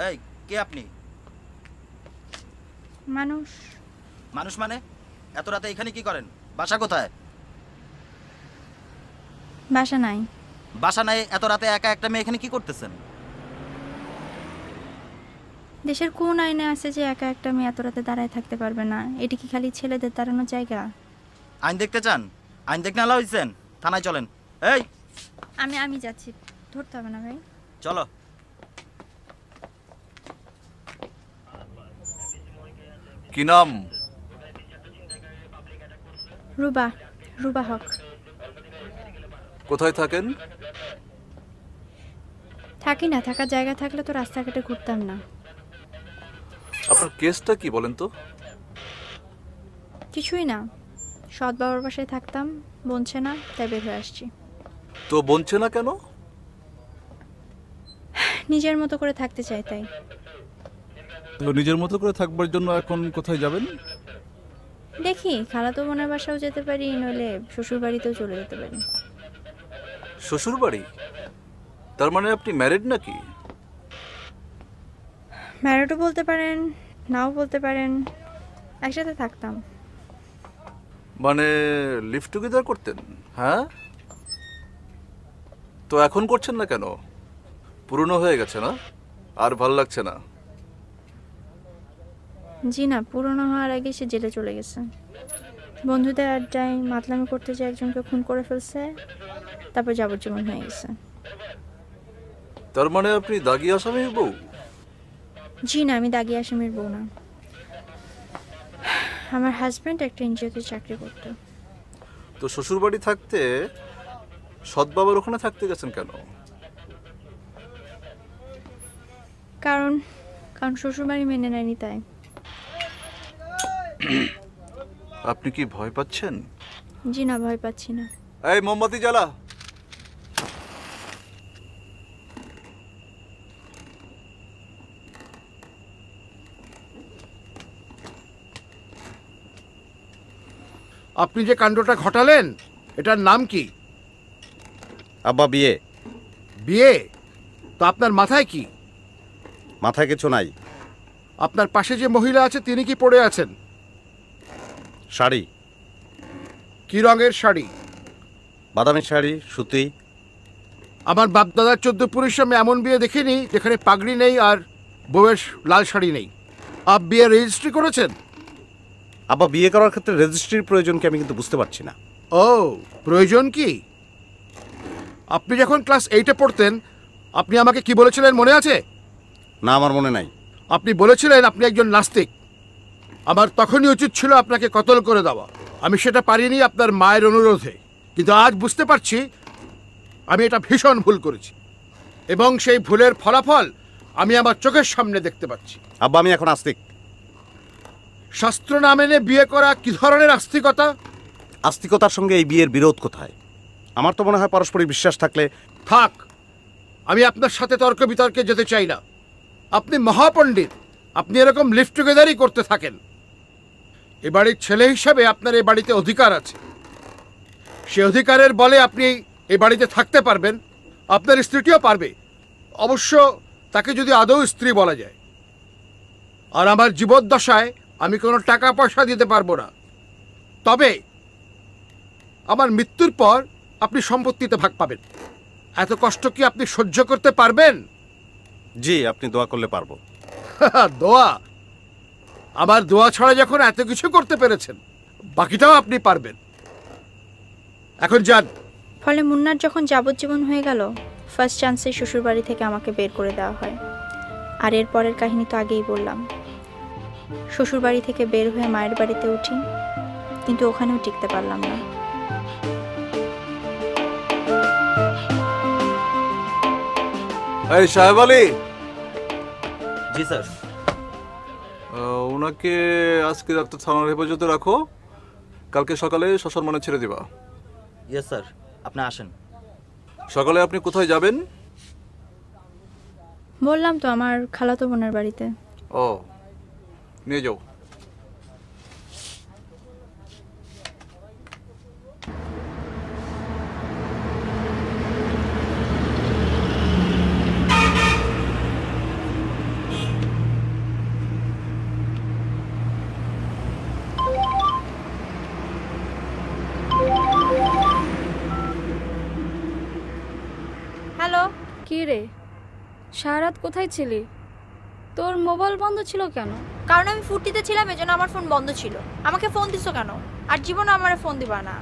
এই কে আপনি? মানুষ। মানুষ মানে? এত রাতে এখানে কি করেন? বাসা কোথায়? বাসা নাই। বাসা নাই, এত রাতে একা একটা মেয়ে এখানে কি করতেছেন? দেশের কোন আইনে আছে যে একা একটা মেয়ে এত রাতে দাঁড়ায় থাকতে পারবে না? এটি কি খালি ছেলেদের দাঁড়ানোর জায়গা? আইন দেখতে চান? আইন দেখতে আলা হয়েছেন, থানায় চলেন। এই আমি যাচ্ছি, ধরতে হবে না ভাই। চলো। কি নাম? রুবা, রুবা হক। কোথায় থাকেন? থাকি না, থাকার জায়গা থাকলে তো রাস্তাঘাটে ঘুরতাম না। আপনার কেসটা কি বলেন তো? কিছুই না, সৎ বাবার বাসায় থাকতাম, বনছে না, তাই বের হয়ে আসছি। তো বলছে না কেন? নিজের মতো করে থাকতে চাই তাই। তো নিজের মতো করে থাকবার জন্য এখন কোথায় যাবেন? দেখি খালাতো বোনের বাসাও যেতে পারি, নইলে শ্বশুর বাড়িতেও চলে যেতে পারি। শ্বশুর বাড়ি? তার মানে আপনি ম্যারিড নাকি? ম্যারিডও বলতে পারেন, নাও বলতে পারেন, একসাথে থাকতাম। মানে লিভ টুগেদার করতেন? হ্যাঁ, তো এখন করছেন না কেন? পুরনো হয়ে গেছে না? আর ভাল লাগছে না? জি না, পুরনো হওয়ার আগে সে জেলে চলে গেছে। বন্ধুদের আড্ডায় মাতলামি করতে যে একজনকে খুন করে ফেলছে, তারপর যাবজ্জীবন হয়ে গেছে। তার মানে আপনি দাগি আসামির বউ? জি না, আমি দাগি আসামির বউ না। আমার হাজব্যান্ড একটা এনজিওতে চাকরি করতো। তো শ্বশুর বাড়ি থাকতে সৎ বাবার ওখানে থাকতে গেছেন কেন? কারণ শ্বশুরবাড়ি মেনে নেয়নি তাই। আপনি কি ভয় পাচ্ছেন? জি না, ভয় পাচ্ছি না। এই মোমবাতি জ্বালা। আপনি যে কাণ্ডটা ঘটালেন এটার নাম কি? আব্বা বিয়ে। বিয়ে? তো আপনার মাথায় কি? মাথায় কিছু নাই। আপনার পাশে যে মহিলা আছে তিনি কি পরে আছেন? শাড়ি। কি রঙের শাড়ি? বাদামি শাড়ি, সুতি। আমার বাপদাদার 14 পুরুষ আমি এমন বিয়ে দেখিনি যেখানে পাগড়ি নেই আর বউয়ের লাল শাড়ি নেই। আপনি বিয়ে রেজিস্ট্রি করেছেন? আব্বা বিয়ে করার ক্ষেত্রে রেজিস্ট্রির প্রয়োজন কি আমি কিন্তু বুঝতে পারছি না। ও, প্রয়োজন কি? আপনি যখন ক্লাস 8-এ পড়তেন আপনি আমাকে কি বলেছিলেন মনে আছে? না, আমার মনে নাই। আপনি বলেছিলেন আপনি একজন নাস্তিক। আমার তখনই উচিত ছিল আপনাকে কতল করে দেওয়া। আমি সেটা পারিনি আপনার মায়ের অনুরোধে, কিন্তু আজ বুঝতে পারছি আমি এটা ভীষণ ভুল করেছি এবং সেই ভুলের ফলাফল আমি আমার চোখের সামনে দেখতে পাচ্ছি। আব্বা আমি এখন আস্তিক। শাস্ত্র না মেনে বিয়ে করা কি ধরনের আস্তিকতা? আস্তিকতার সঙ্গে এই বিয়ের বিরোধ কোথায়? আমার তো মনে হয় পারস্পরিক বিশ্বাস থাকলে। থাক, আমি আপনার সাথে তর্ক বিতর্কে যেতে চাই না। আপনি মহাপণ্ডিত, আপনি এরকম লিভ টুগেদারই করতে থাকেন। এ বাড়ির ছেলে হিসাবে আপনার এ বাড়িতে অধিকার আছে। সে অধিকারের বলে আপনি এই বাড়িতে থাকতে পারবেন, আপনার স্ত্রীটিও পারবে, অবশ্য তাকে যদি আদৌ স্ত্রী বলা যায়। আর আমার জীবদ্দশায় আমি কোনো টাকা পয়সা দিতে পারবো না, তবে আমার মৃত্যুর পর আপনি সম্পত্তিতে ভাগ পাবেন। এত কষ্ট কি আপনি সহ্য করতে পারবেন? জি, আপনি দোয়া করলে পারবো। দোয়া? আমার দোয়া ছাড়া যখন এত কিছু করতে পেরেছেন, বাকিটাও আপনি পারবেন। এখন যান। ফলে মুন্নার যখন যাবজ্জীবন হয়ে গেল, ফার্স্ট চান্সে শ্বশুরবাড়ি থেকে আমাকে বের করে দেওয়া হয়। আর এর পরের কাহিনী তো আগেই বললাম। শ্বশুরবাড়ি থেকে বের হয়ে মায়ের বাড়িতে উঠি, কিন্তু ওখানেও টিকতে পারলাম না। এই সাহেব আলী। জি স্যার। ওনাকে আজকে রাতে থানার হেফাজতে রাখো, কালকে সকালে সসম্মানে ছেড়ে দিবা। ইয়েস স্যার, আপনি আসেন। সকালে আপনি কোথায় যাবেন? বললাম তো, আমার খালাতো বোনের বাড়িতে। ও, নিয়ে যাও। হ্যালো। কি রে, সারা রাত কোথায় ছিলি? তোর মোবাইল বন্ধ ছিল কেন? কারণ আমি ফুর্তিতে ছিলাম, এজন্য আমার ফোন বন্ধ ছিল। আমাকে ফোন দিছো কেন? আর জীবনে আমারে ফোন দিবা না।